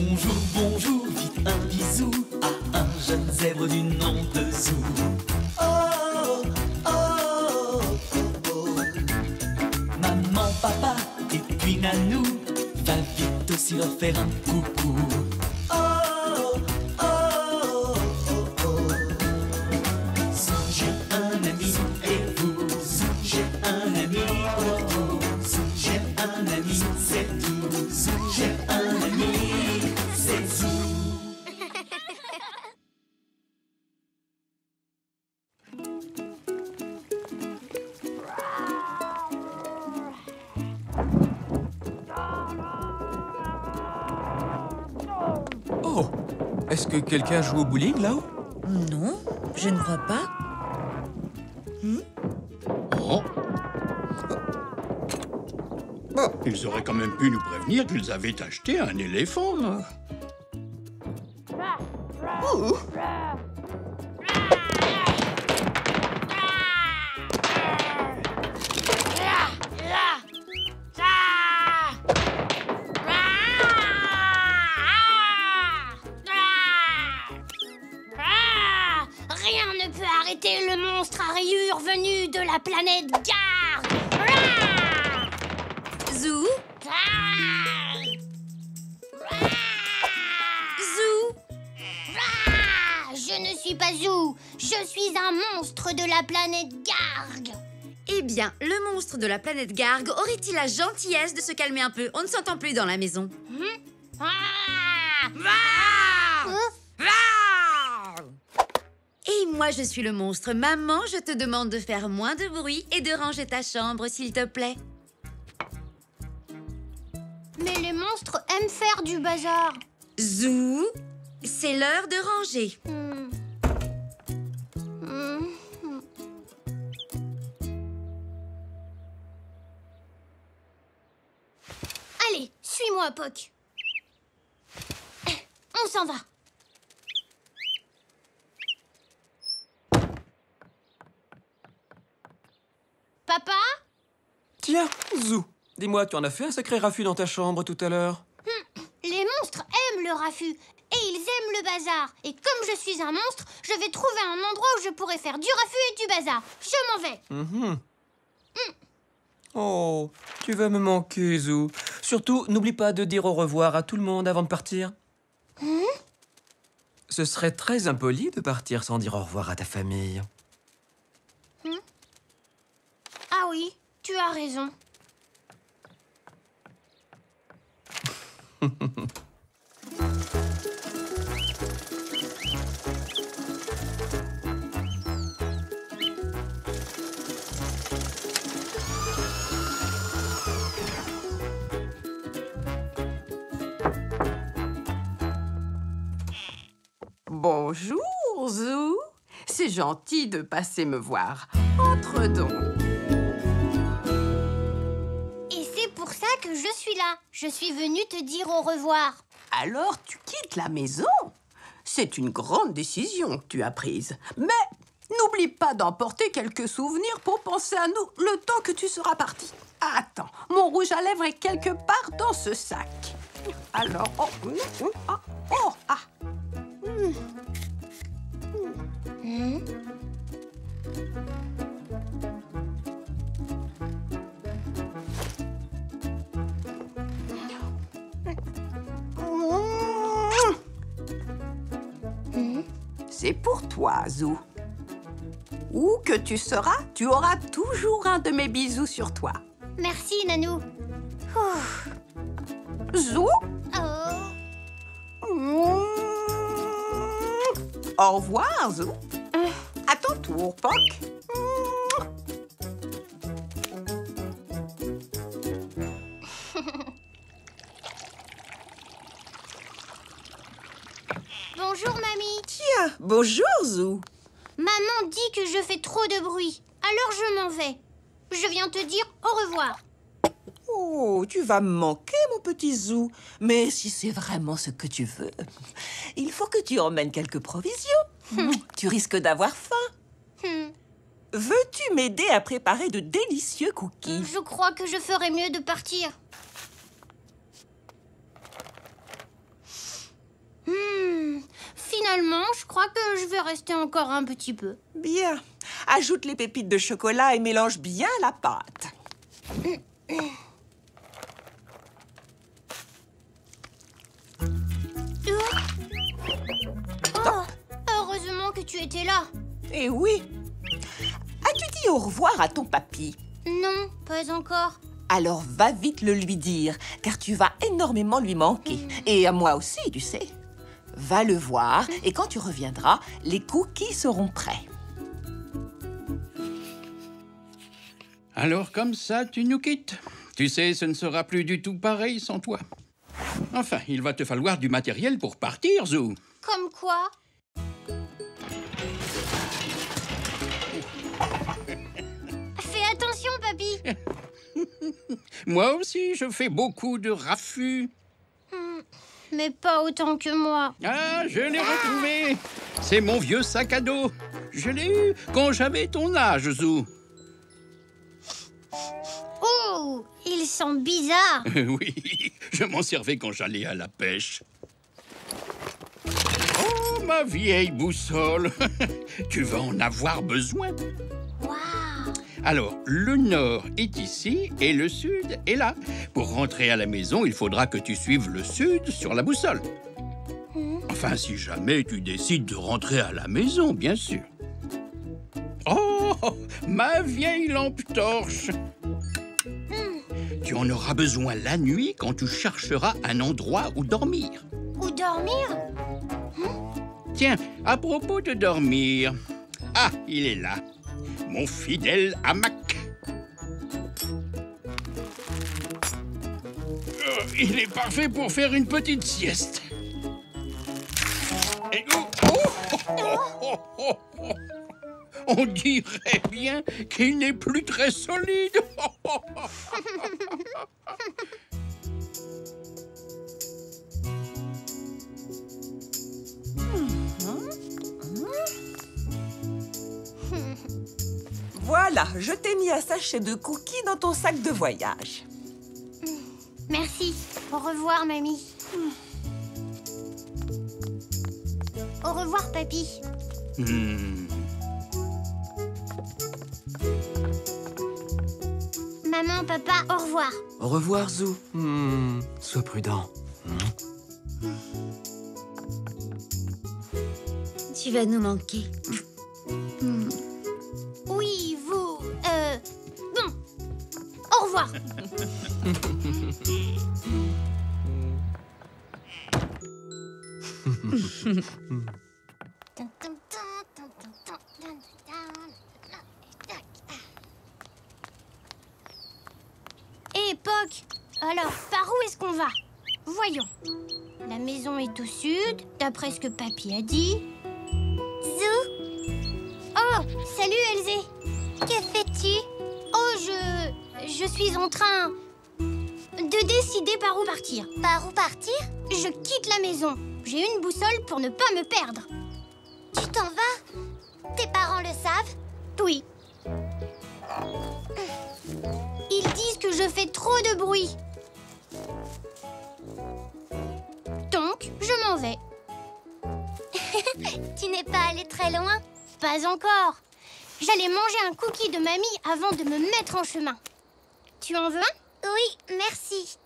Bonjour, bonjour, dites un bisou à un jeune zèbre du nom de Zou. Oh, oh, oh, oh. Maman, papa et puis Nanou, va vite aussi leur faire un coucou. Oh, oh, oh, oh, oh. Zou, j'ai un ami et vous. Zou, j'ai un ami, oh, oh. Zou, j'ai un ami, c'est tout. Zou, j'ai un ami, c'est Zou. Oh! Est-ce que quelqu'un joue au bowling là-haut? Non, je ne crois pas. Oh. Bon, ils auraient quand même pu nous prévenir qu'ils avaient acheté un éléphant. Là. Oh. Rien ne peut arrêter le monstre à rayures venu de la planète Garg. Zou? Zou? Je ne suis pas Zou, je suis un monstre de la planète Garg. Eh bien, le monstre de la planète Garg aurait-il la gentillesse de se calmer un peu? On ne s'entend plus dans la maison. Et moi, je suis le monstre. Maman, je te demande de faire moins de bruit et de ranger ta chambre, s'il te plaît. Mais les monstres aiment faire du bazar. Zou, c'est l'heure de ranger. Allez, suis-moi, Poc. On s'en va. Papa? Tiens, Zou, dis-moi, tu en as fait un sacré raffut dans ta chambre tout à l'heure? Les monstres aiment le raffut et ils aiment le bazar. Et comme je suis un monstre, je vais trouver un endroit où je pourrai faire du raffut et du bazar. Je m'en vais. Oh, tu vas me manquer, Zou. Surtout, n'oublie pas de dire au revoir à tout le monde avant de partir. Ce serait très impoli de partir sans dire au revoir à ta famille. Ah oui, tu as raison. Bonjour, Zou. C'est gentil de passer me voir. Entre donc. Et c'est pour ça que je suis là. Je suis venue te dire au revoir. Alors, tu quittes la maison? C'est une grande décision que tu as prise. Mais n'oublie pas d'emporter quelques souvenirs pour penser à nous le temps que tu seras parti. Attends, mon rouge à lèvres est quelque part dans ce sac. Alors, c'est pour toi, Zou. Où que tu seras, tu auras toujours un de mes bisous sur toi. Merci, Nanou. Ouf. Zou? Oh. Au revoir, Zou. À ton tour, Poc. Bonjour, mamie. Tiens, bonjour, Zou. Maman dit que je fais trop de bruit. Alors je m'en vais. Je viens te dire au revoir. Oh, tu vas me manquer, mon petit Zou. Mais si c'est vraiment ce que tu veux, il faut que tu emmènes quelques provisions. Tu risques d'avoir faim. Veux-tu m'aider à préparer de délicieux cookies? Je crois que je ferais mieux de partir. crois que je vais rester encore un petit peu. Bien. Ajoute les pépites de chocolat et mélange bien la pâte. Oh, heureusement que tu étais là. Eh oui. As-tu dit au revoir à ton papy? Non, pas encore. Alors va vite le lui dire, car tu vas énormément lui manquer. Et à moi aussi, tu sais. Va le voir, et quand tu reviendras, les cookies seront prêts. Alors comme ça, tu nous quittes. Tu sais, ce ne sera plus du tout pareil sans toi. Enfin, il va te falloir du matériel pour partir, Zou. Comme quoi? Fais attention, papy. Moi aussi, je fais beaucoup de raffus. Mais pas autant que moi. Ah, je l'ai retrouvé. C'est mon vieux sac à dos. Je l'ai eu quand j'avais ton âge, Zou. Oh, il sent bizarre. Oui, je m'en servais quand j'allais à la pêche. Oh, ma vieille boussole. Tu vas en avoir besoin. Waouh. Alors, le nord est ici et le sud est là. Pour rentrer à la maison, il faudra que tu suives le sud sur la boussole. Enfin, si jamais tu décides de rentrer à la maison, bien sûr. Oh, ma vieille lampe torche. Tu en auras besoin la nuit quand tu chercheras un endroit où dormir. Où dormir? Tiens, à propos de dormir... Ah, il est là. Mon fidèle hamac. Il est parfait pour faire une petite sieste. Et on dirait bien qu'il n'est plus très solide. Voilà, je t'ai mis un sachet de cookies dans ton sac de voyage. Merci. Au revoir, mamie. Au revoir, papy. Maman, papa, au revoir. Au revoir, Zou. Sois prudent. Tu vas nous manquer. Oui, vous... Bon. Au revoir. Hé, Poc. Alors, par où est-ce qu'on va? Voyons. La maison est au sud, d'après ce que papy a dit. Zou. Oh, salut, Elzé. Que fais-tu? Oh, je suis en train de décider par où partir. Par où partir? Je quitte la maison. J'ai une boussole pour ne pas me perdre. Tu t'en vas? Tes parents le savent? Oui. Ils disent que je fais trop de bruit. Donc, je m'en vais. Tu n'es pas allé très loin? Pas encore. J'allais manger un cookie de mamie avant de me mettre en chemin. Tu en veux un? Oui, merci.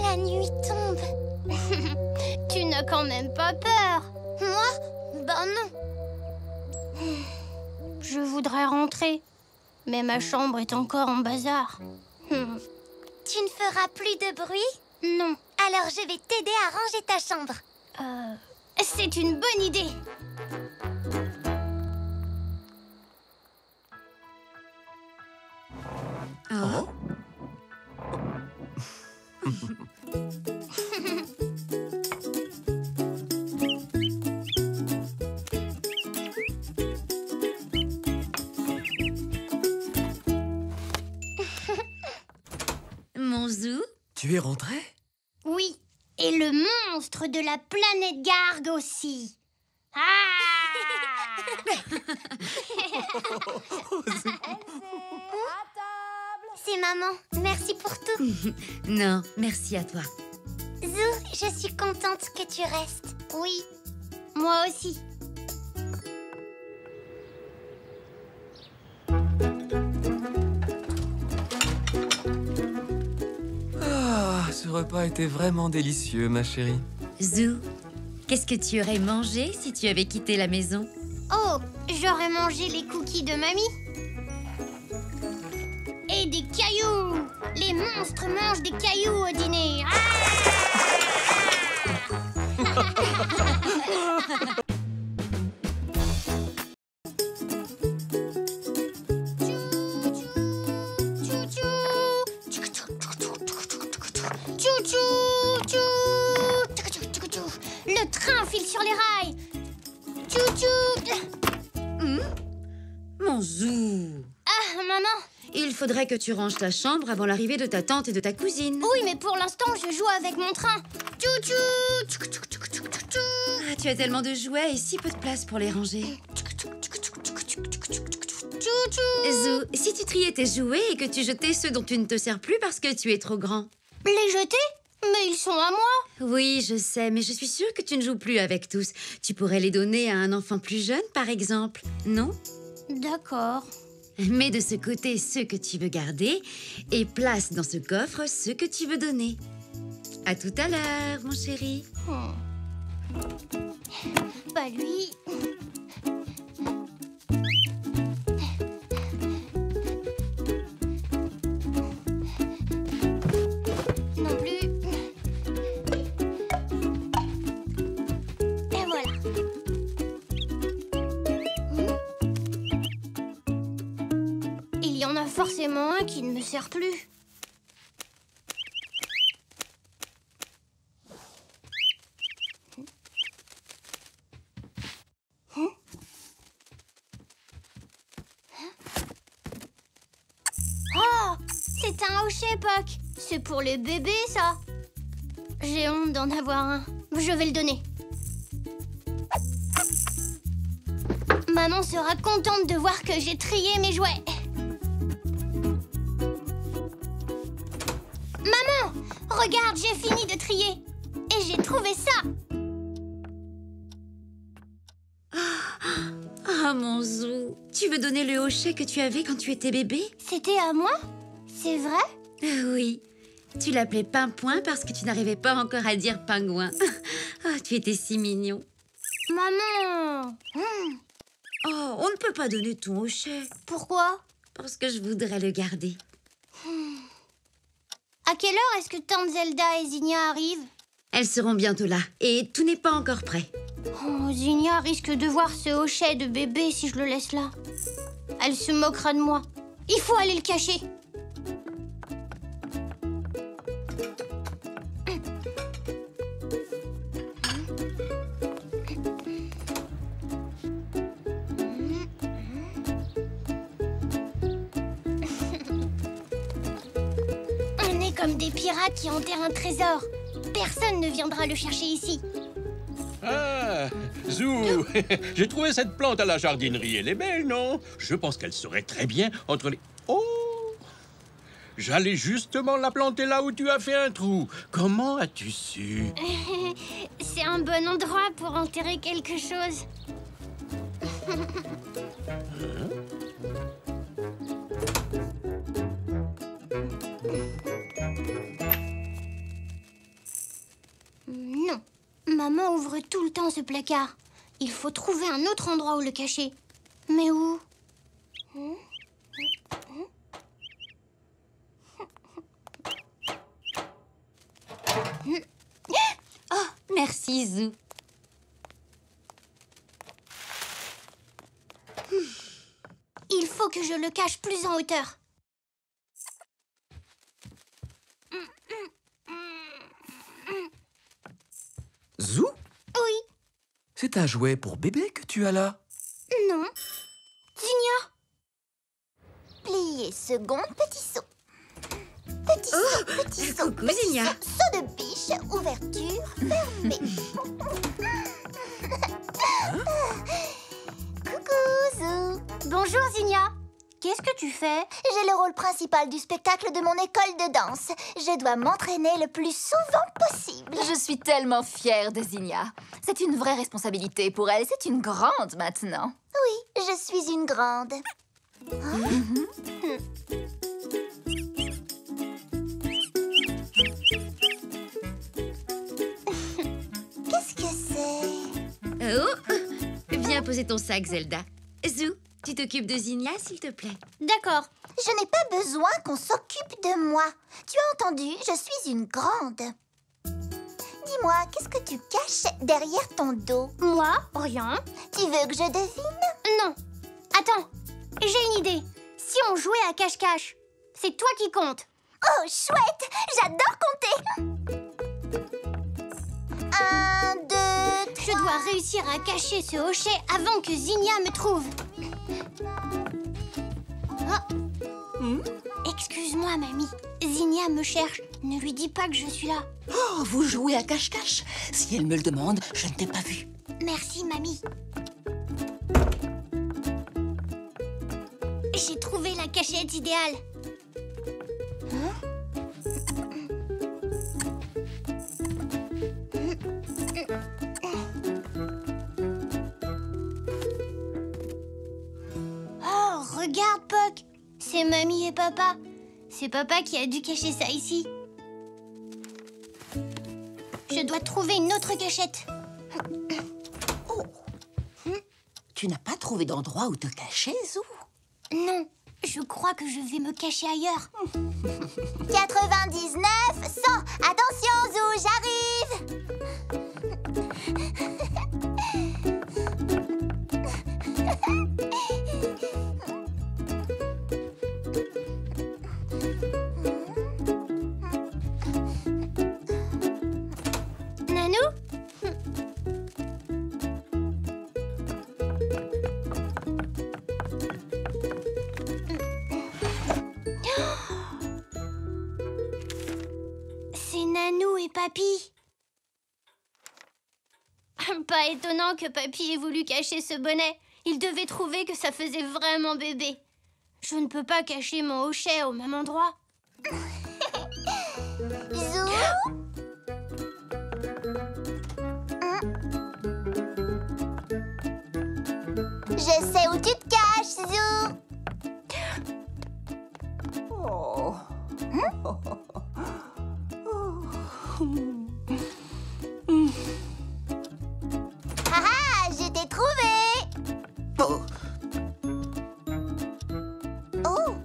La nuit tombe. Tu n'as quand même pas peur? Moi? Ben non. Je voudrais rentrer, mais ma chambre est encore en bazar. Tu ne feras plus de bruit? Non. Alors je vais t'aider à ranger ta chambre. C'est une bonne idée. Oh. Mon Zou? Tu es rentré? Oui, et le monstre de la planète Garg aussi. C'est maman. Merci pour tout. Non, merci à toi. Zou, je suis contente que tu restes. Oui, moi aussi. Ah, ce repas était vraiment délicieux, ma chérie. Zou, qu'est-ce que tu aurais mangé si tu avais quitté la maison? Oh, j'aurais mangé les cookies de mamie. Et des cailloux. Les monstres mangent des cailloux au dîner. Le train file sur les rails. Mon Zou! Ah, maman. Il faudrait que tu ranges ta chambre avant l'arrivée de ta tante et de ta cousine. Oui, mais pour l'instant, je joue avec mon train. Ah, tu as tellement de jouets et si peu de place pour les ranger. Zou, si tu triais tes jouets et que tu jetais ceux dont tu ne te sers plus parce que tu es trop grand. Les jeter? Mais ils sont à moi. Oui, je sais, mais je suis sûre que tu ne joues plus avec tous. Tu pourrais les donner à un enfant plus jeune, par exemple, non? D'accord. Mets de ce côté ceux que tu veux garder et place dans ce coffre ceux que tu veux donner. À tout à l'heure, mon chéri. Pas lui. Non plus. Et voilà. Il y en a forcément un qui ne me sert plus. Oh, c'est un hochet, Puck. C'est pour les bébés, ça. J'ai honte d'en avoir un. Je vais le donner. Maman sera contente de voir que j'ai trié mes jouets. Maman, regarde, j'ai fini de trier. Et j'ai trouvé ça. Ah, mon Zou, tu veux donner le hochet que tu avais quand tu étais bébé? C'était à moi? C'est vrai? Oui. Tu l'appelais Pimpouin parce que tu n'arrivais pas encore à dire pingouin. Ah, tu étais si mignon. Maman! Oh, on ne peut pas donner ton hochet. Pourquoi? Parce que je voudrais le garder. À quelle heure est-ce que Tante Zelda et Zinnia arrivent? Elles seront bientôt là et tout n'est pas encore prêt. Oh, Zinnia risque de voir ce hochet de bébé si je le laisse là. Elle se moquera de moi. Il faut aller le cacher. On est comme des pirates qui enterrent un trésor. Personne ne viendra le chercher ici. Ah, Zou, j'ai trouvé cette plante à la jardinerie. Elle est belle, non? Je pense qu'elle serait très bien entre les... Oh! J'allais justement la planter là où tu as fait un trou. Comment as-tu su? C'est un bon endroit pour enterrer quelque chose. Non. Maman ouvre tout le temps ce placard. Il faut trouver un autre endroit où le cacher. Mais où? Oh, merci, Zou. Il faut que je le cache plus en hauteur. Zou? Oui. C'est un jouet pour bébé que tu as là? Non. Zinnia. Plié, seconde, petit saut. Petit saut, petit saut. Coucou, petit Zinnia. saut, saut de biche, ouverture, fermée. Coucou, Zou. Bonjour, Zinnia. qu'est-ce que tu fais? J'ai le rôle principal du spectacle de mon école de danse. Je dois m'entraîner le plus souvent possible. Je suis tellement fière de Zinnia. C'est une vraie responsabilité pour elle. C'est une grande maintenant. Oui, je suis une grande. Qu'est-ce que c'est? Oh, viens poser ton sac, Zelda. Zou, tu t'occupes de Zinnia, s'il te plaît. D'accord. Je n'ai pas besoin qu'on s'occupe de moi. Tu as entendu? Je suis une grande. Dis-moi, qu'est-ce que tu caches derrière ton dos? Moi? Rien. Tu veux que je devine? Non. Attends, j'ai une idée. Si on jouait à cache-cache, c'est toi qui comptes. Oh, chouette! J'adore compter! 1, 2, 3... Je dois réussir à cacher ce hochet avant que Zinnia me trouve. Excuse-moi, mamie. Zinnia me cherche. Ne lui dis pas que je suis là. Oh, vous jouez à cache-cache? Si elle me le demande, je ne t'ai pas vu. Merci, mamie. J'ai trouvé la cachette idéale. Oh, regarde, Puck. C'est mamie et papa. C'est papa qui a dû cacher ça ici. Je dois trouver une autre cachette. Tu n'as pas trouvé d'endroit où te cacher, Zou? Non, je crois que je vais me cacher ailleurs. 99, 100. Attention, Zou, j'arrive. Nanou? C'est Nanou et Papy. Pas étonnant que Papy ait voulu cacher ce bonnet. Il devait trouver que ça faisait vraiment bébé. Je ne peux pas cacher mon hochet au même endroit. Zou? Je sais où tu te caches, Zou. Oh. Ah, je t'ai trouvé. Oh. Oh.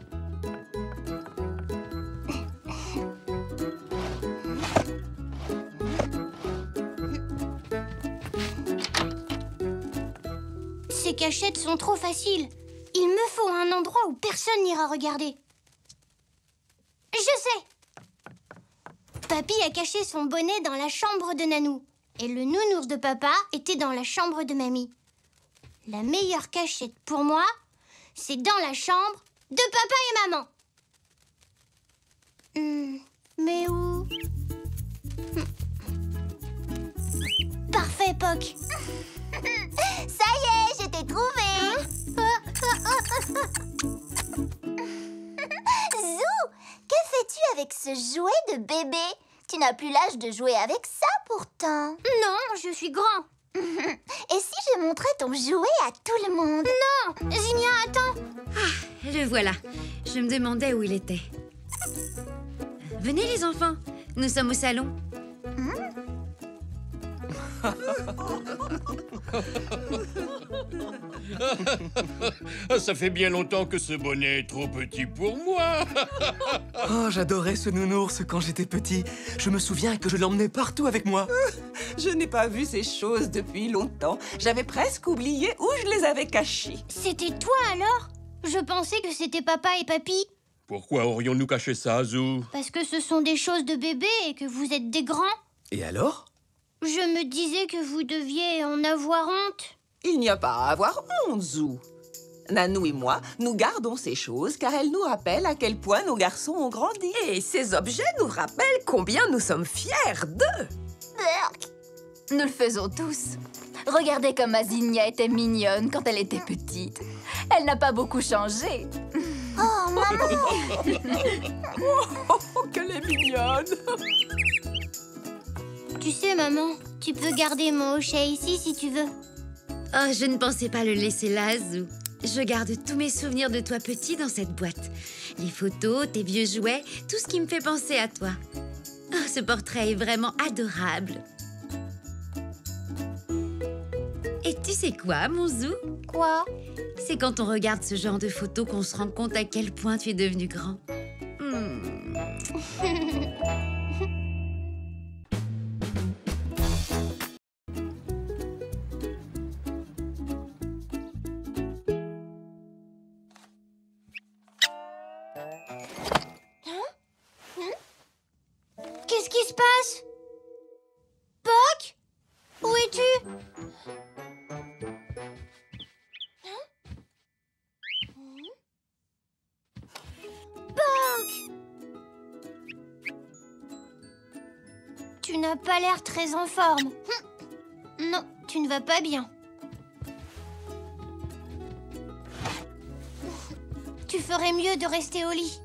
Ces cachettes sont trop faciles. Il me faut un endroit où personne n'ira regarder. Je sais. Papy a caché son bonnet dans la chambre de Nanou. Et le nounours de papa était dans la chambre de mamie. La meilleure cachette pour moi, c'est dans la chambre de papa et maman. Mais où? Parfait, Puck. Ça y est, je t'ai trouvé. Zou, que fais-tu avec ce jouet de bébé? Tu n'as plus l'âge de jouer avec ça pourtant. Non, je suis grand. Et si je montrais ton jouet à tout le monde? Non, Zinnia, attends. Le voilà. Je me demandais où il était. Venez les enfants, nous sommes au salon. Ça fait bien longtemps que ce bonnet est trop petit pour moi. Oh, j'adorais ce nounours quand j'étais petit. Je me souviens que je l'emmenais partout avec moi. Je n'ai pas vu ces choses depuis longtemps. J'avais presque oublié où je les avais cachées. C'était toi alors? Je pensais que c'était papa et papy. Pourquoi aurions-nous caché ça, Zou? Parce que ce sont des choses de bébé et que vous êtes des grands. Et alors? Je me disais que vous deviez en avoir honte. Il n'y a pas à avoir honte, Zou. Nanou et moi, nous gardons ces choses car elles nous rappellent à quel point nos garçons ont grandi. Et ces objets nous rappellent combien nous sommes fiers d'eux. Nous le faisons tous. Regardez comme Zinnia était mignonne quand elle était petite. Elle n'a pas beaucoup changé. Oh, maman! Oh, qu'elle est mignonne! Tu sais, maman, tu peux garder mon hochet ici si tu veux. Oh, je ne pensais pas le laisser là, Zou. Je garde tous mes souvenirs de toi petit dans cette boîte. Les photos, tes vieux jouets, tout ce qui me fait penser à toi. Oh, ce portrait est vraiment adorable. Et tu sais quoi, mon Zou? Quoi? C'est quand on regarde ce genre de photos qu'on se rend compte à quel point tu es devenu grand. Qu'est-ce qui se passe? Poc? Où es-tu? Poc! Tu n'as pas l'air très en forme. Non, tu ne vas pas bien. Tu ferais mieux de rester au lit.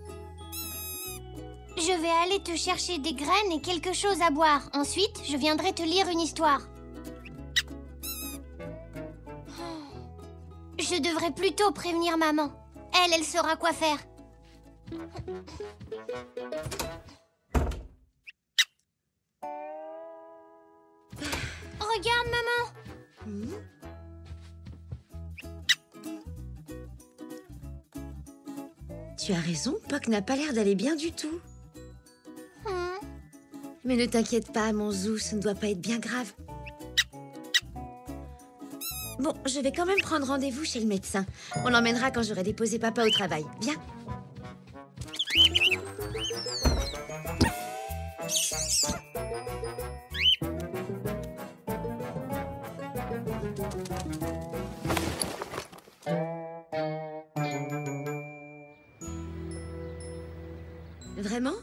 Je vais aller te chercher des graines et quelque chose à boire. Ensuite, je viendrai te lire une histoire. Je devrais plutôt prévenir maman. Elle saura quoi faire. Regarde, maman. Tu as raison, Poc n'a pas l'air d'aller bien du tout. Mais ne t'inquiète pas, mon Zou, ce ne doit pas être bien grave. Bon, je vais quand même prendre rendez-vous chez le médecin. On l'emmènera quand j'aurai déposé papa au travail. Viens. Vraiment?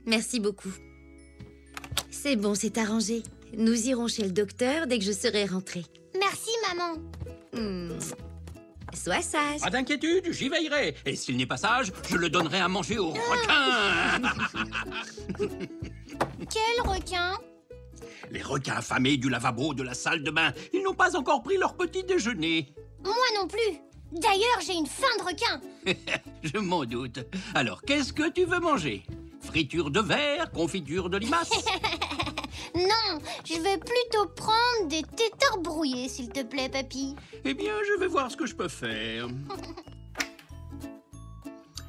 Merci beaucoup. C'est bon, c'est arrangé. Nous irons chez le docteur dès que je serai rentrée. Merci, maman. Sois sage. Pas d'inquiétude, j'y veillerai. Et s'il n'est pas sage, je le donnerai à manger au requin. Quel requin? Les requins affamés du lavabo de la salle de bain. Ils n'ont pas encore pris leur petit déjeuner. Moi non plus. D'ailleurs, j'ai une faim de requin. Je m'en doute. Alors, qu'est-ce que tu veux manger? Friture de verre, confiture de limace? Non, je vais plutôt prendre des têtards brouillés, s'il te plaît, papy. Eh bien, je vais voir ce que je peux faire.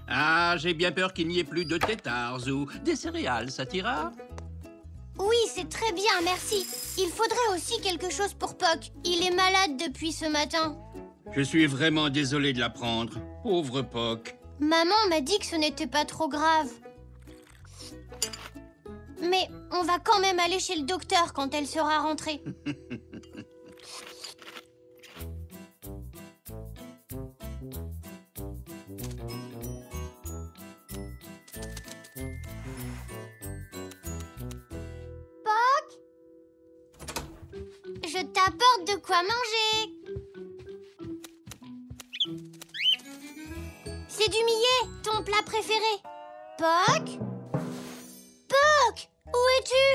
Ah, j'ai bien peur qu'il n'y ait plus de têtards ou des céréales, ça t'ira? Oui, c'est très bien, merci. Il faudrait aussi quelque chose pour Poc. Il est malade depuis ce matin. Je suis vraiment désolé de l'apprendre. Pauvre Poc. Maman m'a dit que ce n'était pas trop grave. Mais on va quand même aller chez le docteur quand elle sera rentrée. Poc, je t'apporte de quoi manger. C'est du millet, ton plat préféré. Poc? Poc, où es-tu?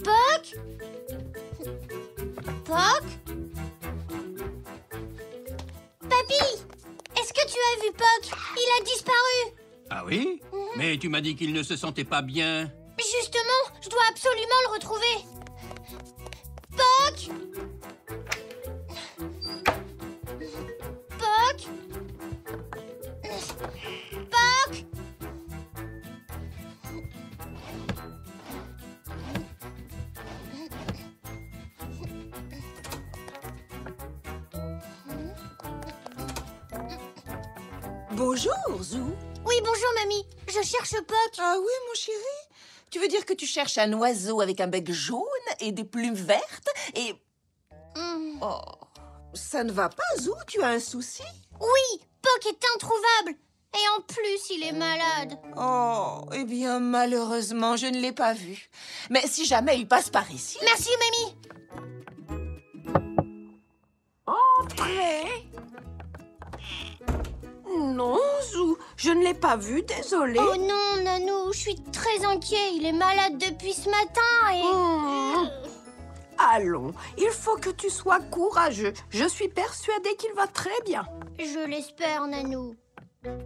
Poc? Poc? Papy, est-ce que tu as vu Poc? Il a disparu. Ah oui? Mais tu m'as dit qu'il ne se sentait pas bien. Justement, je dois absolument le retrouver. Poc? Poc? Poc? Bonjour, Zou. Oui, bonjour, mamie. Je cherche Poc. Ah oui, mon chéri? Tu veux dire que tu cherches un oiseau avec un bec jaune et des plumes vertes et... Oh, ça ne va pas, Zou? Tu as un souci? Oui, Poc est introuvable. Et en plus, il est malade. Oh, eh bien, malheureusement, je ne l'ai pas vu. Mais si jamais il passe par ici... Merci, Mamie. Entrez. Non, Zou, je ne l'ai pas vu, désolée. Oh non, Nanou, je suis très inquiet. Il est malade depuis ce matin et... Allons, il faut que tu sois courageux. Je suis persuadée qu'il va très bien. Je l'espère, Nanou. Puck!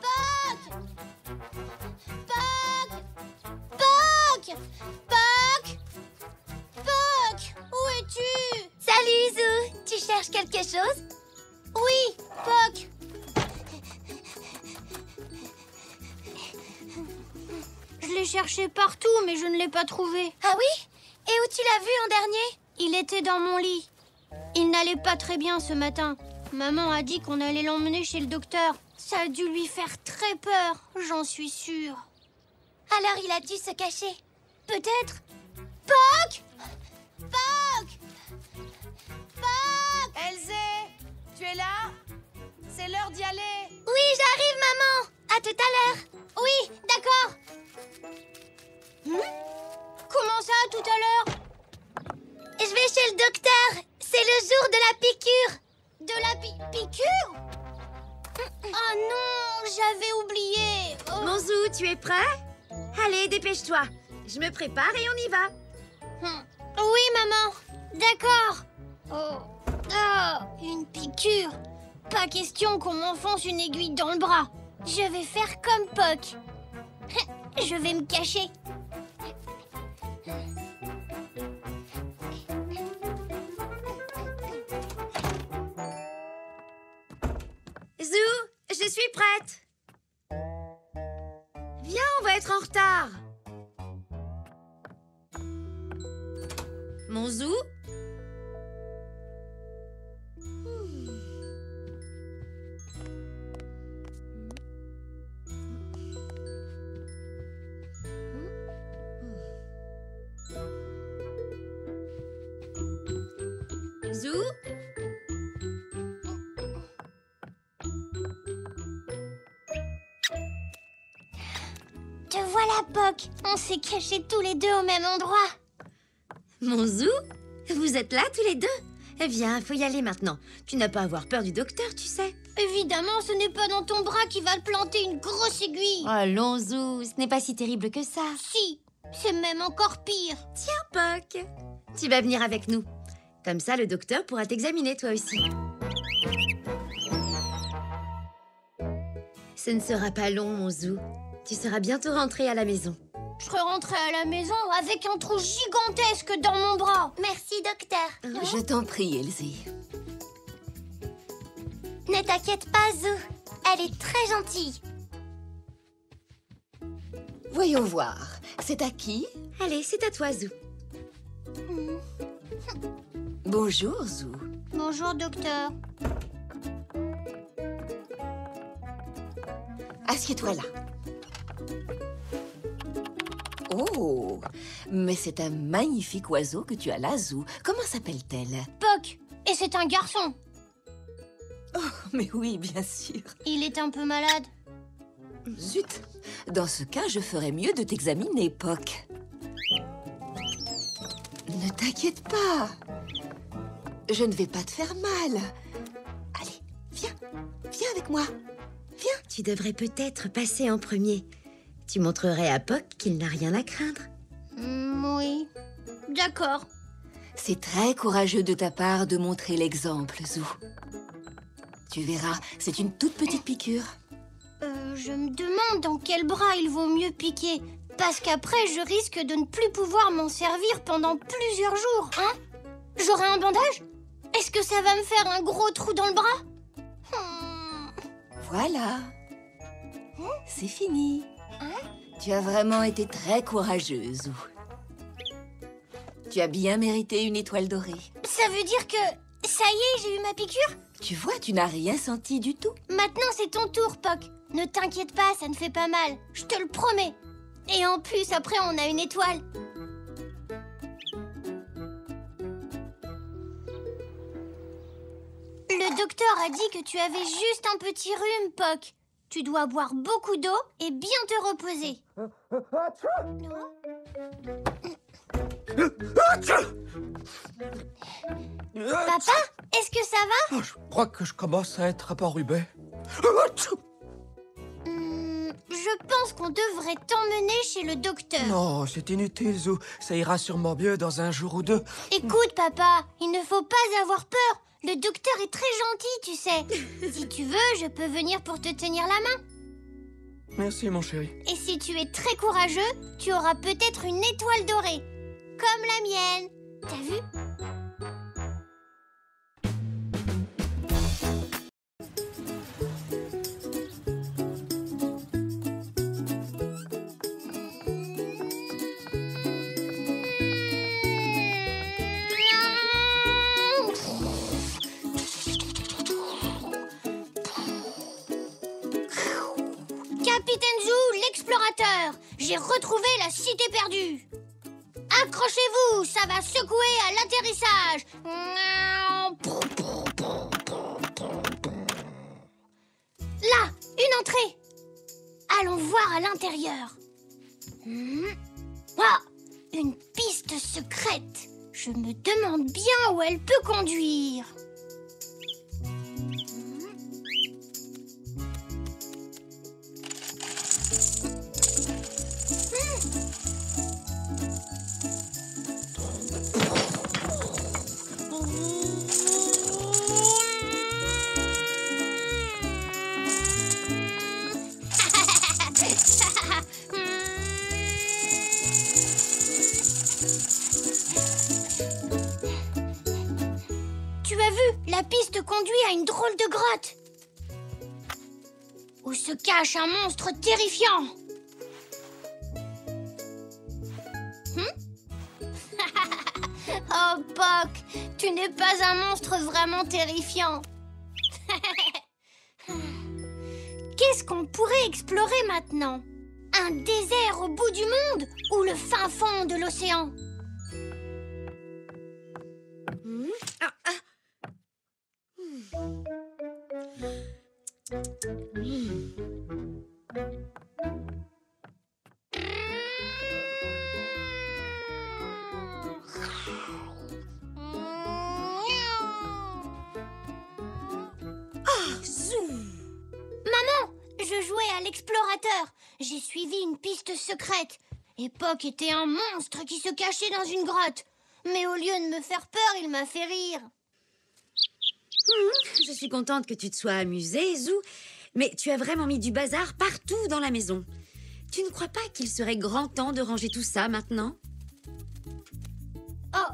Puck! Puck! Puck! Puck! Puck! Où es-tu? Salut, Zou. Tu cherches quelque chose? Oui, Puck! Je l'ai cherché partout, mais je ne l'ai pas trouvé. Ah oui? Et où tu l'as vu en dernier? Il était dans mon lit. Il n'allait pas très bien ce matin. Maman a dit qu'on allait l'emmener chez le docteur. Ça a dû lui faire très peur, j'en suis sûre. Alors il a dû se cacher. Peut-être. Puck! Puck! Puck! Elzé, tu es là? C'est l'heure d'y aller. Oui, j'arrive, maman. À tout à l'heure. Oui, d'accord. Comment ça, tout à l'heure? Je vais chez le docteur. C'est le jour de la piqûre. De la piqûre? Oh non, j'avais oublié. Oh. Mon Zou, tu es prêt? Allez, dépêche-toi. Je me prépare et on y va. Oui, maman. D'accord. Oh. Ah, une piqûre. Pas question qu'on m'enfonce une aiguille dans le bras. Je vais faire comme Puck. Je vais me cacher. Zou, je suis prête. Viens, on va être en retard. Mon Zou? Zou? Te voilà, Puck. On s'est cachés tous les deux au même endroit. Mon Zou? Vous êtes là tous les deux? Viens, faut y aller maintenant. Tu n'as pas à avoir peur du docteur, tu sais. Évidemment, ce n'est pas dans ton bras qu'il va te planter une grosse aiguille. Allons, Zou, ce n'est pas si terrible que ça. Si, c'est même encore pire. Tiens, Puck, tu vas venir avec nous. Comme ça, le docteur pourra t'examiner toi aussi. Ce ne sera pas long, mon Zou. Tu seras bientôt rentré à la maison. Je serai rentrée à la maison avec un trou gigantesque dans mon bras. Merci, docteur. Je t'en prie, Elsie. Ne t'inquiète pas, Zou. Elle est très gentille. Voyons voir. C'est à qui? Allez, c'est à toi, Zou. Bonjour, Zou. Bonjour, docteur. Assieds-toi là. Oh, mais c'est un magnifique oiseau que tu as là, Zou. Comment s'appelle-t-elle? Puck, et c'est un garçon. Oh, mais oui, bien sûr. Il est un peu malade. Zut. Dans ce cas, je ferais mieux de t'examiner, Puck. Ne t'inquiète pas. Je ne vais pas te faire mal. Allez, viens. Viens avec moi. Viens. Tu devrais peut-être passer en premier. Tu montrerais à Puck qu'il n'a rien à craindre. Oui, d'accord. C'est très courageux de ta part de montrer l'exemple, Zou. Tu verras, c'est une toute petite piqûre. Je me demande dans quel bras il vaut mieux piquer. Parce qu'après, je risque de ne plus pouvoir m'en servir pendant plusieurs jours, hein? J'aurai un bandage? Est-ce que ça va me faire un gros trou dans le bras? Voilà. C'est fini. Tu as vraiment été très courageuse, Zou. Tu as bien mérité une étoile dorée. Ça veut dire que... ça y est, j'ai eu ma piqûre? Tu vois, tu n'as rien senti du tout. Maintenant, c'est ton tour, Puck. Ne t'inquiète pas, ça ne fait pas mal. Je te le promets. Et en plus, après, on a une étoile. docteur a dit que tu avais juste un petit rhume, Poc. Tu dois boire beaucoup d'eau et bien te reposer. Papa, est-ce que ça va? Je crois que je commence à être un peu enrhumé. Je pense qu'on devrait t'emmener chez le docteur. Non, c'est inutile, Zou. Ça ira sûrement mieux dans un jour ou deux. Écoute, papa, il ne faut pas avoir peur. Le docteur est très gentil, tu sais. Si tu veux, je peux venir pour te tenir la main. Merci, mon chéri. Et si tu es très courageux, tu auras peut-être une étoile dorée. Comme la mienne. T'as vu? Capitaine Zou, l'explorateur, j'ai retrouvé la cité perdue. Accrochez-vous, ça va secouer à l'atterrissage. Là, une entrée. Allons voir à l'intérieur. Ah, une piste secrète. Je me demande bien où elle peut conduire. Tu as vu, la piste conduit à une drôle de grotte où se cache un monstre terrifiant. Oh, Poc, tu n'es pas un monstre vraiment terrifiant. Qu'est-ce qu'on pourrait explorer maintenant? Un désert au bout du monde ou le fin fond de l'océan? Maman, je jouais à l'explorateur. J'ai suivi une piste secrète. Et Poc était un monstre qui se cachait dans une grotte. Mais au lieu de me faire peur, il m'a fait rire. Je suis contente que tu te sois amusée, Zou. Mais tu as vraiment mis du bazar partout dans la maison. Tu ne crois pas qu'il serait grand temps de ranger tout ça maintenant? Oh,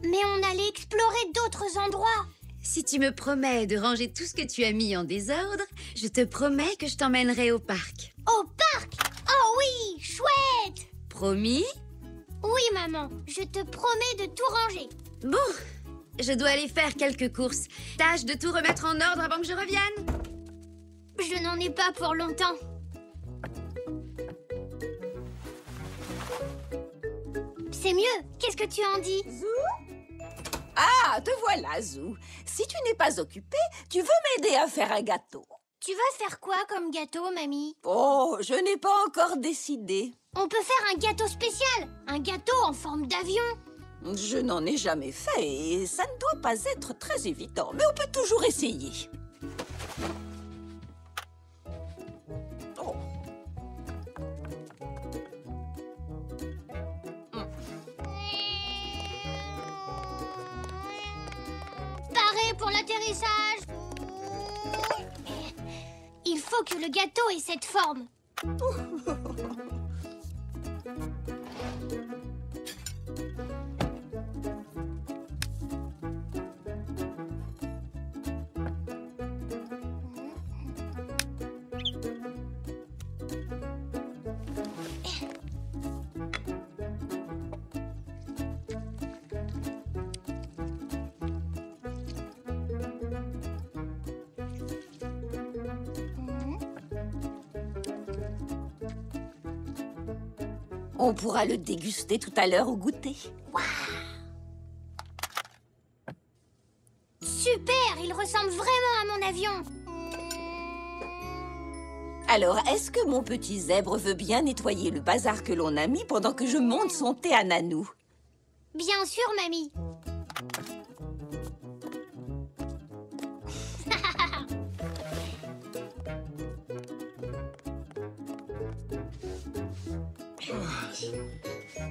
mais on allait explorer d'autres endroits. Si tu me promets de ranger tout ce que tu as mis en désordre, je te promets que je t'emmènerai au parc. Au parc? Oh oui, chouette! Promis? Oui, maman, je te promets de tout ranger. Bon, je dois aller faire quelques courses. Tâche de tout remettre en ordre avant que je revienne. Je n'en ai pas pour longtemps. C'est mieux. Qu'est-ce que tu en dis? Ah, te voilà, Zou. Si tu n'es pas occupée, tu veux m'aider à faire un gâteau? Tu vas faire quoi comme gâteau, mamie? Oh, je n'ai pas encore décidé. On peut faire un gâteau spécial. Un gâteau en forme d'avion. Je n'en ai jamais fait et ça ne doit pas être très évident, mais on peut toujours essayer. Oh. Paré pour l'atterrissage. Il faut que le gâteau ait cette forme. On pourra le déguster tout à l'heure au goûter. super! Il ressemble vraiment à mon avion. Alors, est-ce que mon petit zèbre veut bien nettoyer le bazar que l'on a mis pendant que je monte son thé à Nanou? Bien sûr, mamie.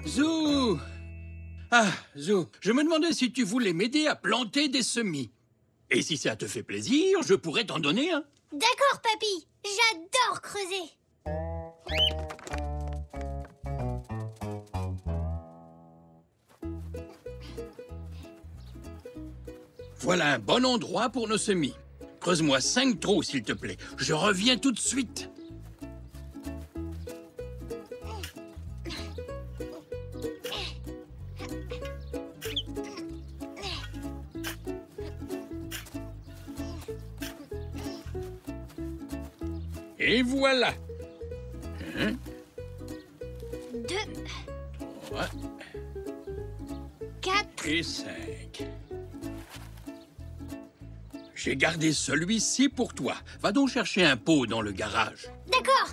Zou! Ah, Zou, je me demandais si tu voulais m'aider à planter des semis. Et si ça te fait plaisir, je pourrais t'en donner un. D'accord, papy. J'adore creuser. Voilà un bon endroit pour nos semis. Creuse-moi 5 trous, s'il te plaît. Je reviens tout de suite. Et voilà. 2, 3 4. et 5. J'ai gardé celui-ci pour toi. Va donc chercher un pot dans le garage. D'accord.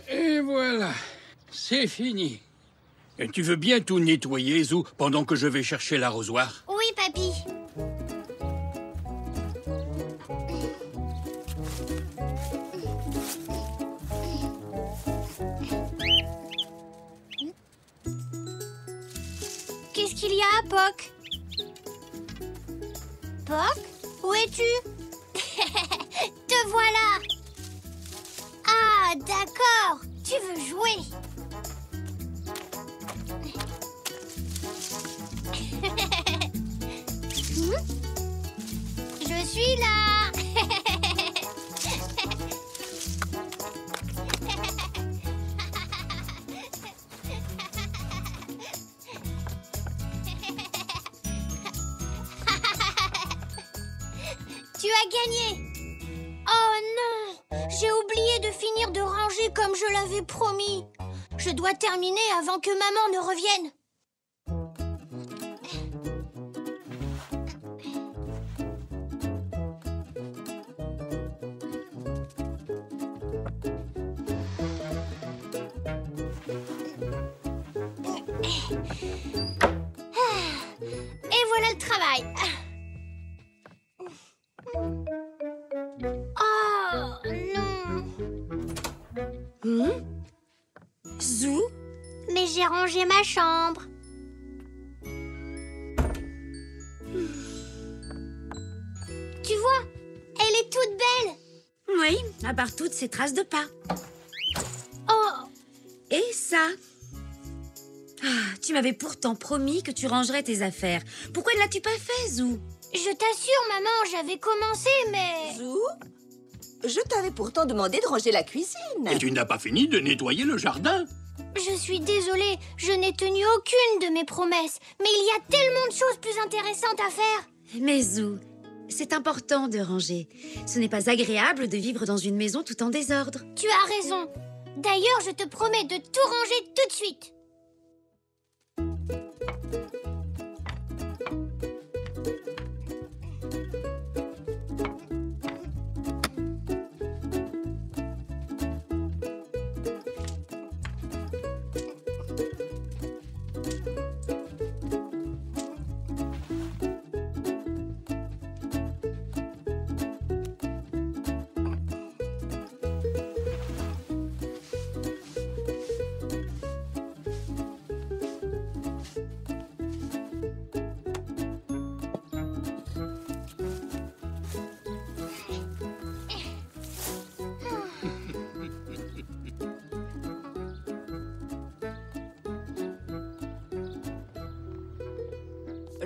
Et voilà, c'est fini. Et tu veux bien tout nettoyer, Zou, pendant que je vais chercher l'arrosoir? Oui, papy. Qu'est-ce qu'il y a, Poc? Poc? Où es-tu? Te voilà! Ah, d'accord! Tu veux jouer? Je suis là! Tu as gagné! Oh non! J'ai oublié de finir de ranger comme je l'avais promis. Je dois terminer avant que maman ne revienne. Et voilà le travail. Oh non. Zou? Mais j'ai rangé ma chambre. Tu vois, elle est toute belle. Oui, à part toutes ces traces de pas. Oh, Et ça? Ah, tu m'avais pourtant promis que tu rangerais tes affaires. Pourquoi ne l'as-tu pas fait, Zou? je t'assure, maman, j'avais commencé, mais... Zou, je t'avais pourtant demandé de ranger la cuisine. Et tu n'as pas fini de nettoyer le jardin? Je suis désolée, je n'ai tenu aucune de mes promesses. Mais il y a tellement de choses plus intéressantes à faire. Mais Zou, c'est important de ranger. Ce n'est pas agréable de vivre dans une maison tout en désordre. Tu as raison. D'ailleurs, je te promets de tout ranger tout de suite.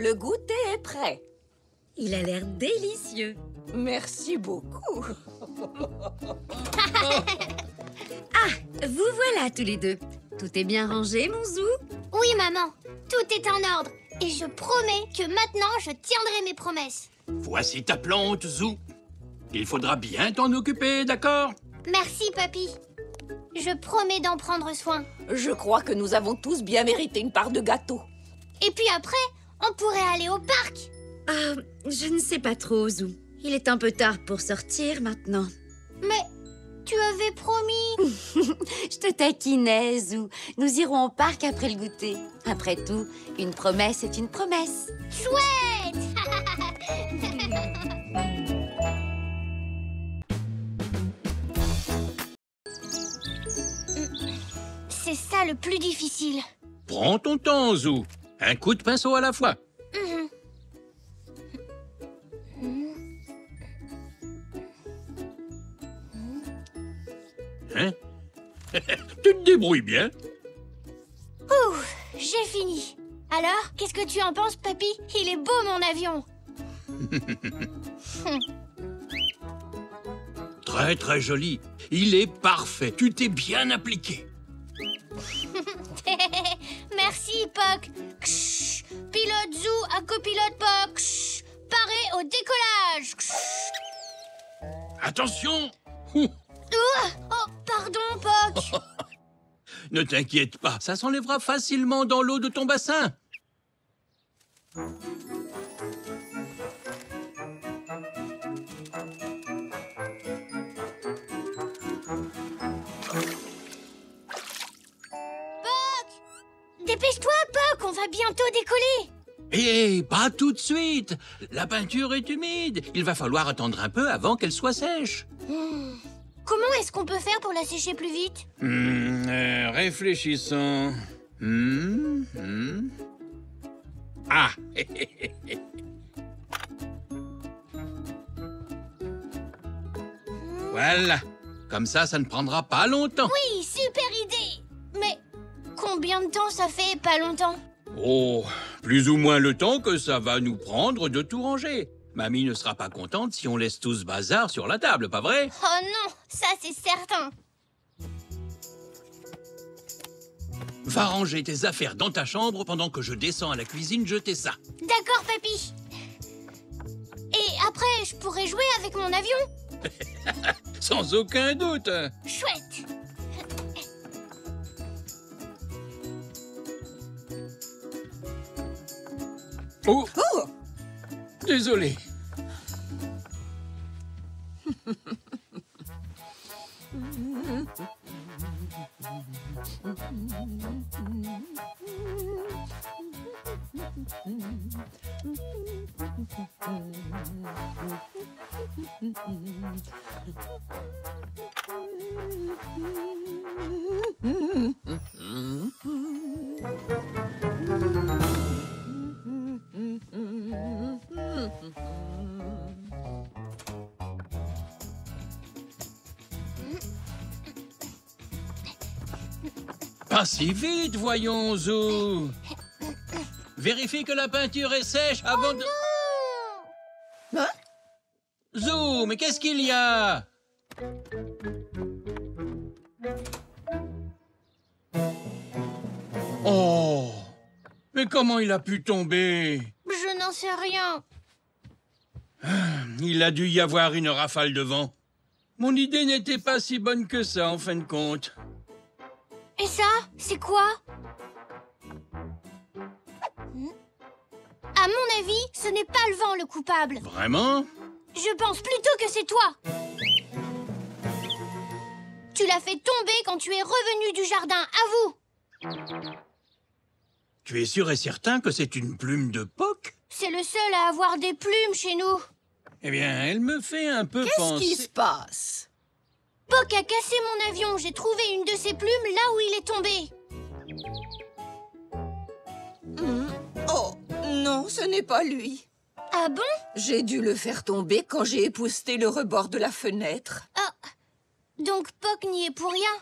Le goûter est prêt. Il a l'air délicieux. Merci beaucoup. Vous voilà tous les deux. Tout est bien rangé, mon Zou? Oui, maman, tout est en ordre. Et je promets que maintenant, je tiendrai mes promesses. Voici ta plante, Zou. Il faudra bien t'en occuper, d'accord? Merci, papy. Je promets d'en prendre soin. Je crois que nous avons tous bien mérité une part de gâteau. Et puis après, on pourrait aller au parc. Je ne sais pas trop, Zou. Il est un peu tard pour sortir maintenant. Mais tu avais promis. Je te taquinais, Zou. Nous irons au parc après le goûter. Après tout, une promesse est une promesse. Chouette. C'est ça le plus difficile. Prends ton temps, Zou. Un coup de pinceau à la fois. Hein? Tu te débrouilles bien. Ouf, j'ai fini. Alors, qu'est-ce que tu en penses, papy? Il est beau, mon avion. Très, très joli. Il est parfait. Tu t'es bien appliqué. Merci, Poc. Ksh, pilote Zou à copilote Poc. Ksh, paré au décollage. Ksh. Attention! Oh, pardon, Poc. Ne t'inquiète pas, ça s'enlèvera facilement dans l'eau de ton bassin. Dépêche-toi, Poc, on va bientôt décoller. Hé, pas tout de suite. La peinture est humide. Il va falloir attendre un peu avant qu'elle soit sèche. Comment est-ce qu'on peut faire pour la sécher plus vite? Réfléchissons. Ah. Voilà. Comme ça ne prendra pas longtemps. Oui, super idée. Mais combien de temps ça fait pas longtemps? Oh, plus ou moins le temps que ça va nous prendre de tout ranger. Mamie ne sera pas contente si on laisse tout ce bazar sur la table, pas vrai? Oh non, ça c'est certain. Va ranger tes affaires dans ta chambre pendant que je descends à la cuisine jeter ça. D'accord, papy. Et après, je pourrais jouer avec mon avion? Sans aucun doute. Chouette. Oh, désolé. Pas si vite, voyons, Zou. Vérifie que la peinture est sèche avant de... Hein? Zou, mais qu'est-ce qu'il y a? Oh! Mais comment il a pu tomber? Je n'en sais rien. Il a dû y avoir une rafale de vent. Mon idée n'était pas si bonne que ça, en fin de compte. Et ça, c'est quoi? À mon avis, ce n'est pas le vent le coupable. Vraiment? Je pense plutôt que c'est toi. Tu l'as fait tomber quand tu es revenu du jardin, avoue. Tu es sûr et certain que c'est une plume de Poc? C'est le seul à avoir des plumes chez nous. Eh bien, elle me fait un peu penser... Qu'est-ce qui se passe? Poc a cassé mon avion. J'ai trouvé une de ses plumes là où il est tombé. Oh, non, ce n'est pas lui. Ah bon? J'ai dû le faire tomber quand j'ai épousseté le rebord de la fenêtre. Ah, donc Poc n'y est pour rien.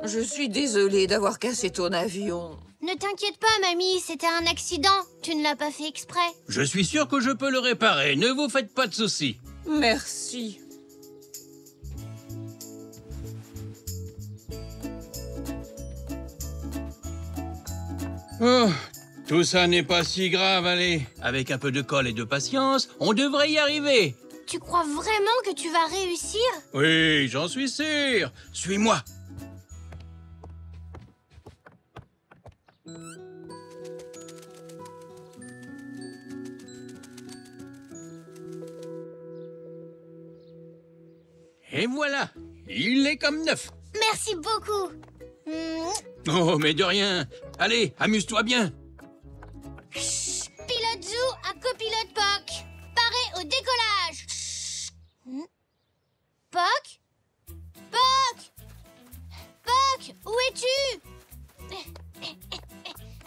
Je suis désolée d'avoir cassé ton avion. Ne t'inquiète pas, mamie, c'était un accident. Tu ne l'as pas fait exprès. Je suis sûr que je peux le réparer. Ne vous faites pas de soucis. Merci. Oh, tout ça n'est pas si grave, allez. Avec un peu de colle et de patience, on devrait y arriver. Tu crois vraiment que tu vas réussir? Oui, j'en suis sûr. Suis-moi. Et voilà, il est comme neuf. Merci beaucoup. Oh, mais de rien. Allez, amuse-toi bien. Chut, pilote Zoo à copilote Poc. Paré au décollage. Poc? Poc? Poc, où es-tu?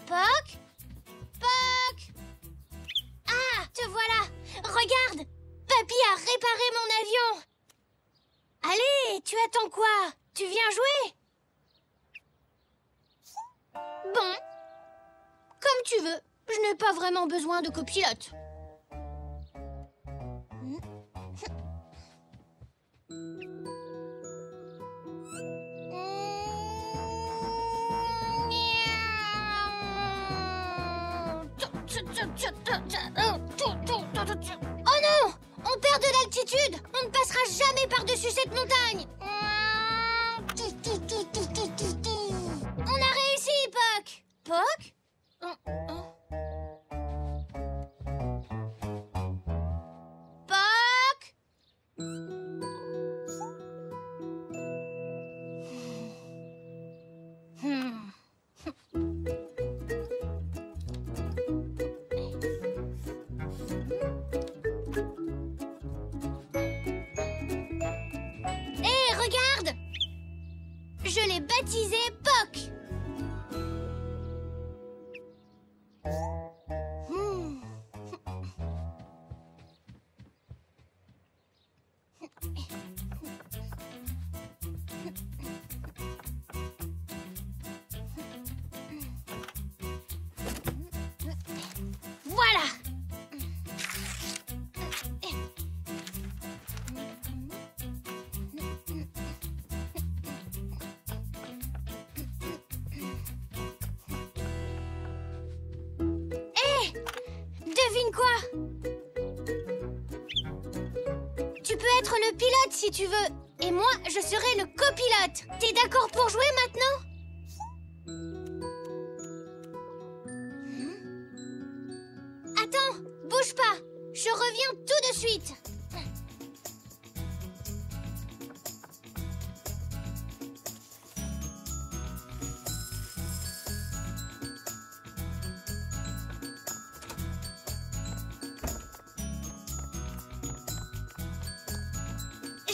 Poc? Poc? Ah, te voilà. Regarde, Papy a réparé mon avion. Allez, tu attends quoi? Tu viens jouer? Bon, comme tu veux. Je n'ai pas vraiment besoin de copilote. Oh non! On perd de l'altitude! On ne passera jamais par-dessus cette montagne! On a réussi, Poc! Poc? Poc? Hé, regarde! Je l'ai baptisé Poc. Voilà. Hé, devine quoi? Tu peux être le pilote si tu veux. Et moi, je serai le copilote. T'es d'accord pour jouer maintenant? Attends, bouge pas. Je reviens tout de suite.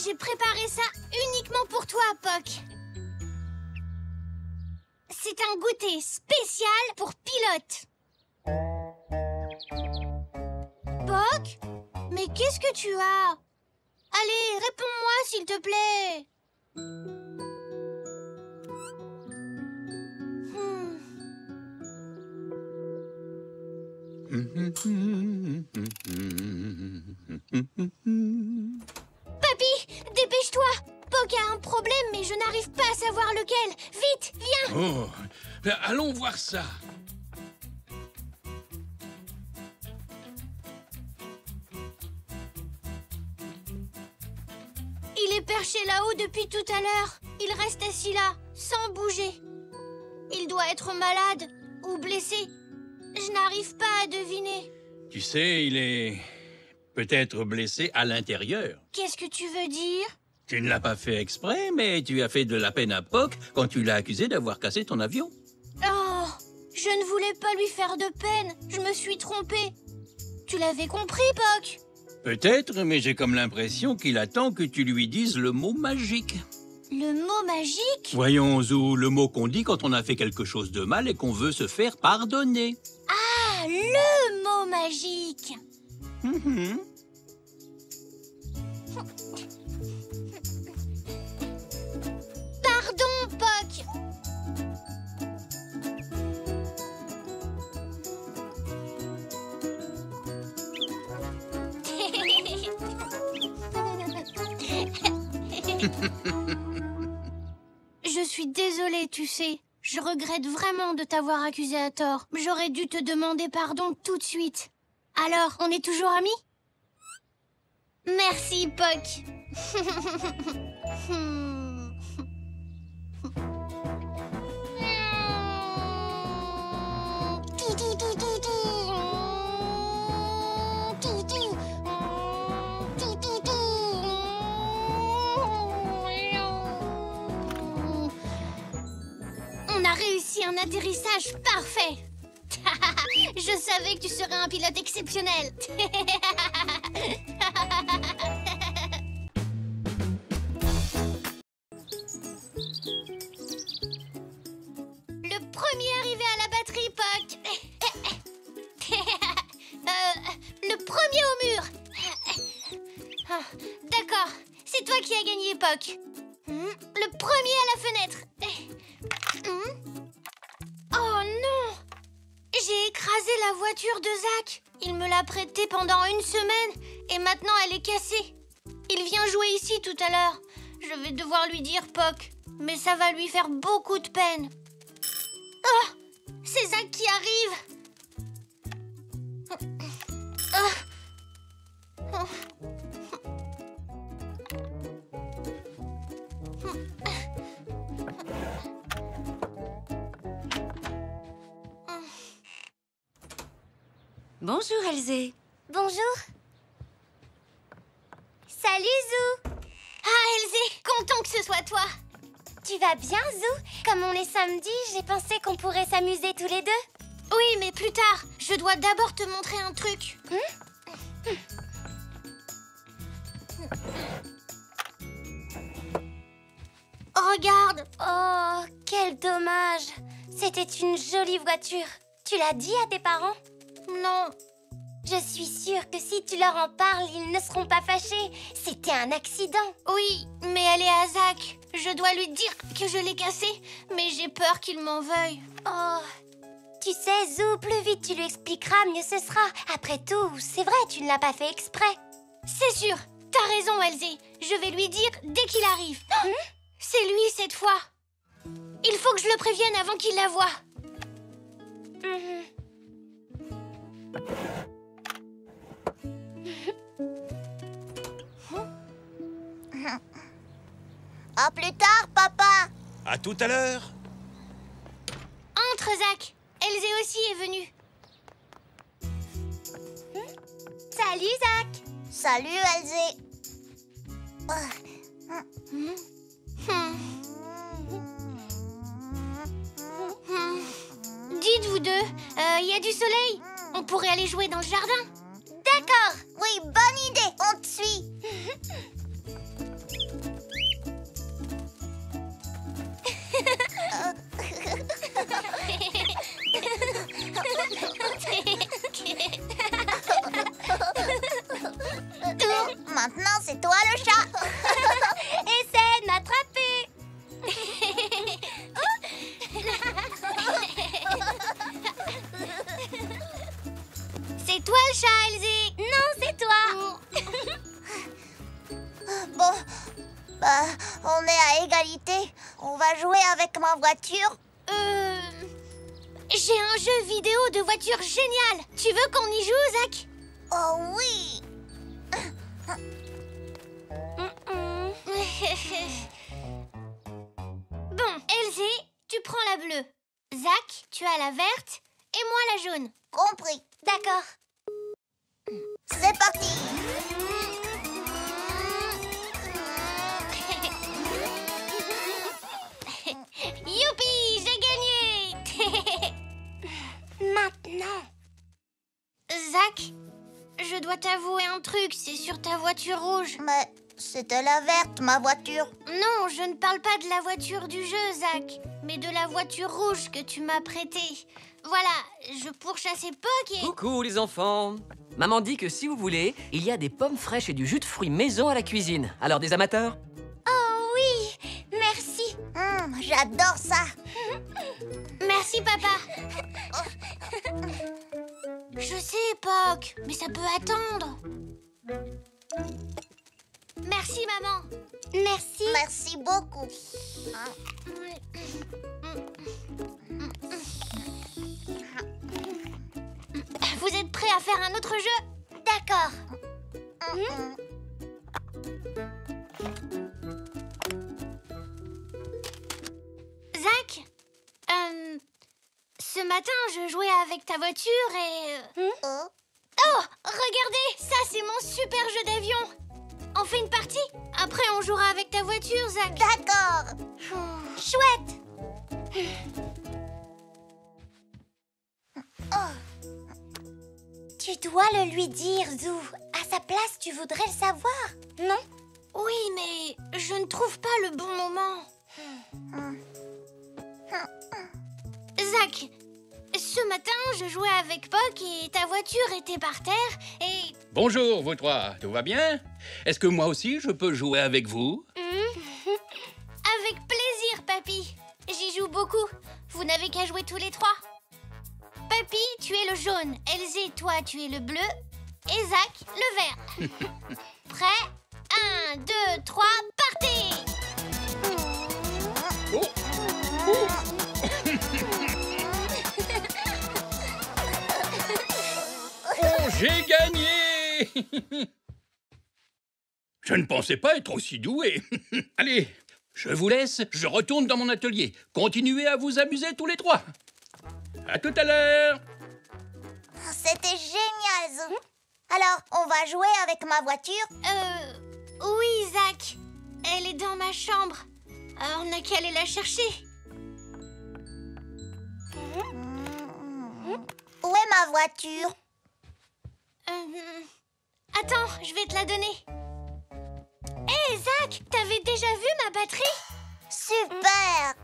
J'ai préparé ça uniquement pour toi, Poc. C'est un goûter spécial pour pilote. Poc? Mais qu'est-ce que tu as? Allez, réponds-moi, s'il te plaît. Papy, dépêche-toi. Poc a un problème, mais je n'arrive pas à savoir lequel. Vite, viens. Oh, ben, allons voir ça. Il est perché là-haut depuis tout à l'heure. Il reste assis là, sans bouger. Il doit être malade ou blessé. Je n'arrive pas à deviner. Tu sais, il est peut-être blessé à l'intérieur. Qu'est-ce que tu veux dire? Tu ne l'as pas fait exprès, mais tu as fait de la peine à Poc quand tu l'as accusé d'avoir cassé ton avion. Oh, je ne voulais pas lui faire de peine. Je me suis trompée. Tu l'avais compris, Poc? Peut-être, mais j'ai comme l'impression qu'il attend que tu lui dises le mot magique. Le mot magique? Voyons, Zou, le mot qu'on dit quand on a fait quelque chose de mal et qu'on veut se faire pardonner. Ah, le mot magique. Pardon, Poc. Je suis désolée, tu sais. Je regrette vraiment de t'avoir accusé à tort. J'aurais dû te demander pardon tout de suite. Alors, on est toujours amis? Merci, Puck. On a réussi un atterrissage parfait. Je savais que tu serais un pilote exceptionnel. Le premier arrivé à la batterie, Puck. Le premier au mur. D'accord, c'est toi qui as gagné, Puck. Le premier à la fenêtre. Oh non! J'ai écrasé la voiture de Zach. Il me l'a prêtée pendant une semaine et maintenant elle est cassée. Il vient jouer ici tout à l'heure. Je vais devoir lui dire Puck, mais ça va lui faire beaucoup de peine. Oh! C'est Zach qui arrive. Bonjour, Elzé. Bonjour. Salut, Zou. Ah, Elzé, content que ce soit toi. Tu vas bien, Zou? Comme on est samedi, j'ai pensé qu'on pourrait s'amuser tous les deux. Oui, mais plus tard. Je dois d'abord te montrer un truc. Regarde. Oh, quel dommage. C'était une jolie voiture. Tu l'as dit à tes parents? Non. Je suis sûre que si tu leur en parles, ils ne seront pas fâchés. C'était un accident. Oui, mais elle est à Zach. Je dois lui dire que je l'ai cassée, mais j'ai peur qu'il m'en veuille. Oh, tu sais, Zou, plus vite tu lui expliqueras, mieux ce sera. Après tout, c'est vrai, tu ne l'as pas fait exprès. C'est sûr. T'as raison, Elzé. Je vais lui dire dès qu'il arrive. C'est lui cette fois. Il faut que je le prévienne avant qu'il la voie. À plus tard, papa. À tout à l'heure. Entre, Zach. Elzé aussi est venue. Salut, Zach. Salut, Elzé. Dites vous deux, il y a du soleil. On pourrait aller jouer dans le jardin. D'accord. Oui, bonne idée. On te suit. Maintenant, c'est toi le chat. Essaie de m'attraper. C'est toi le chat, Elzé. Non, c'est toi. Bon, on est à égalité. On va jouer avec ma voiture. J'ai un jeu vidéo de voiture génial. Tu veux qu'on y joue, Zach? Oh oui. Bon, Elzé, tu prends la bleue. Zach, tu as la verte et moi la jaune. Compris. D'accord. C'est parti. Youpi, j'ai gagné. Maintenant. Zach, je dois t'avouer un truc, c'est sur ta voiture rouge. Mais c'était la verte, ma voiture. Non, je ne parle pas de la voiture du jeu, Zach, mais de la voiture rouge que tu m'as prêtée. Voilà, je pourchassais Puck et... Coucou les enfants. Maman dit que si vous voulez, il y a des pommes fraîches et du jus de fruits maison à la cuisine. Alors des amateurs? Oh oui, merci. J'adore ça. Merci, papa. Je sais, Puck, mais ça peut attendre. Merci, maman. Merci. Merci beaucoup. Vous êtes prêts à faire un autre jeu? D'accord. Zach, ce matin, je jouais avec ta voiture et... Oh, regardez, ça c'est mon super jeu d'avion. On fait une partie? Après, on jouera avec ta voiture, Zach. D'accord. Chouette. Tu dois le lui dire, Zou. À sa place, tu voudrais le savoir, non? Oui, mais je ne trouve pas le bon moment. Zach, ce matin, je jouais avec Poc et ta voiture était par terre et... Bonjour, vous trois. Tout va bien? Est-ce que moi aussi, je peux jouer avec vous? Avec plaisir, Papy. J'y joue beaucoup. Vous n'avez qu'à jouer tous les trois. Papy, tu es le jaune. Elzé, toi, tu es le bleu. Et Zach, le vert. Prêt? 1, 2, 3, partez! Oh. Oh. Oh, j'ai gagné! Je ne pensais pas être aussi doué. Allez, je vous laisse, je retourne dans mon atelier. Continuez à vous amuser tous les trois. À tout à l'heure. C'était génial, Zou. Alors, on va jouer avec ma voiture? Oui, Zach. Elle est dans ma chambre. On n'a qu'à aller la chercher. Où est ma voiture? Attends, je vais te la donner. Hé, Zach, t'avais déjà vu ma batterie? Super!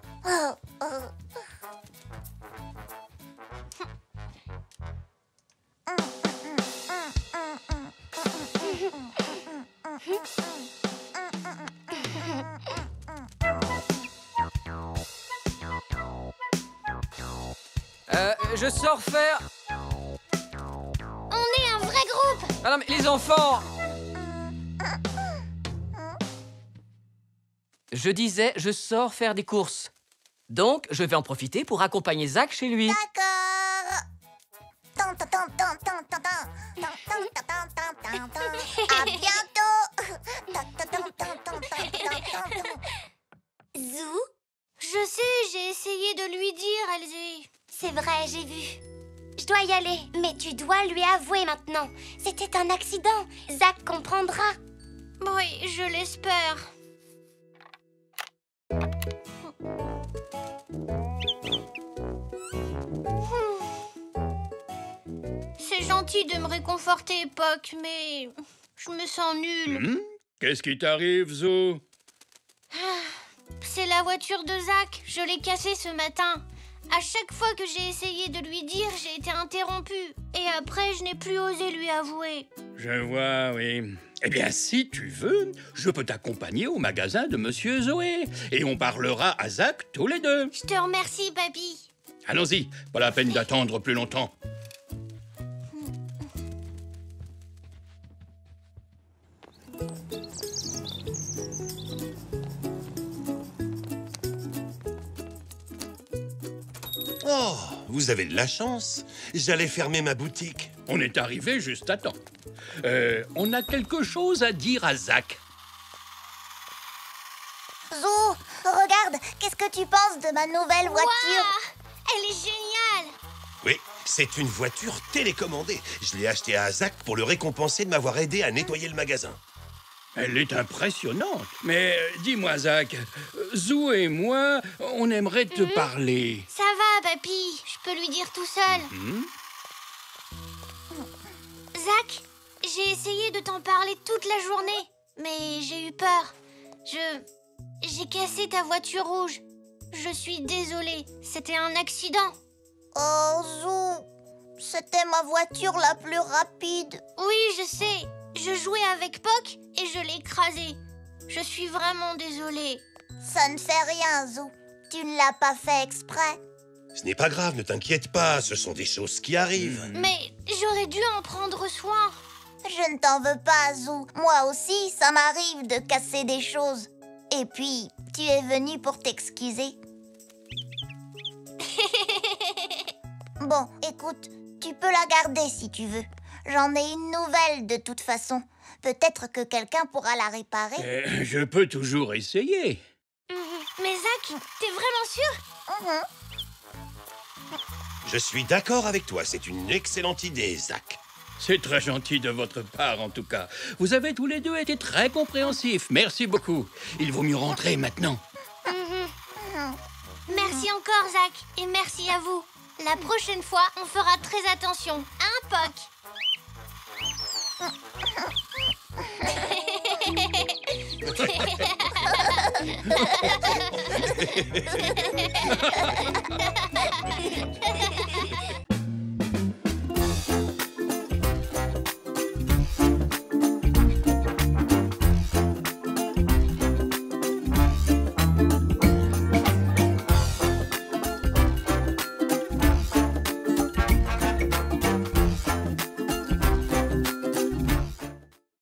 Je sors faire... On est un vrai groupe! Ah non, mais les enfants! Je disais, je sors faire des courses. Donc, je vais en profiter pour accompagner Zach chez lui. D'accord. À bientôt. Zou? Je sais, j'ai essayé de lui dire, Elzé. C'est vrai, j'ai vu. Je dois y aller, mais tu dois lui avouer maintenant. C'était un accident. Zach comprendra. Oui, je l'espère. C'est gentil de me réconforter, Poc, mais je me sens nulle. Qu'est-ce qui t'arrive, Zou? C'est la voiture de Zach. Je l'ai cassée ce matin. À chaque fois que j'ai essayé de lui dire, j'ai été interrompue. Et après, je n'ai plus osé lui avouer. Je vois, oui. Eh bien, si tu veux, je peux t'accompagner au magasin de Monsieur Zoé. Et on parlera à Zach tous les deux. Je te remercie, Papy. Allons-y, pas la peine d'attendre plus longtemps. Oh, vous avez de la chance. J'allais fermer ma boutique. On est arrivé juste à temps. On a quelque chose à dire à Zach. Zou, regarde, qu'est-ce que tu penses de ma nouvelle voiture? Wow, elle est géniale. Oui, c'est une voiture télécommandée. Je l'ai achetée à Zach pour le récompenser de m'avoir aidé à nettoyer le magasin. Elle est impressionnante. Mais dis-moi, Zach, Zou et moi, on aimerait te parler. Ça va, Papy. Je peux lui dire tout seul. Zach, j'ai essayé de t'en parler toute la journée, mais j'ai eu peur. J'ai cassé ta voiture rouge. Je suis désolée, c'était un accident. Oh, Zou, c'était ma voiture la plus rapide. Oui, je sais. Je jouais avec Poc et je l'ai écrasée. Je suis vraiment désolée. Ça ne fait rien, Zou. Tu ne l'as pas fait exprès. Ce n'est pas grave, ne t'inquiète pas, ce sont des choses qui arrivent. Mais j'aurais dû en prendre soin. Je ne t'en veux pas, Zou. Moi aussi, ça m'arrive de casser des choses. Et puis, tu es venu pour t'excuser. Bon, écoute, tu peux la garder si tu veux. J'en ai une nouvelle de toute façon. Peut-être que quelqu'un pourra la réparer. Je peux toujours essayer. Mais Zach, t'es vraiment sûr? Je suis d'accord avec toi, c'est une excellente idée, Zach. C'est très gentil de votre part, en tout cas. Vous avez tous les deux été très compréhensifs. Merci beaucoup. Il vaut mieux rentrer maintenant. Merci encore, Zach. Et merci à vous. La prochaine fois, on fera très attention. Hein, Poc?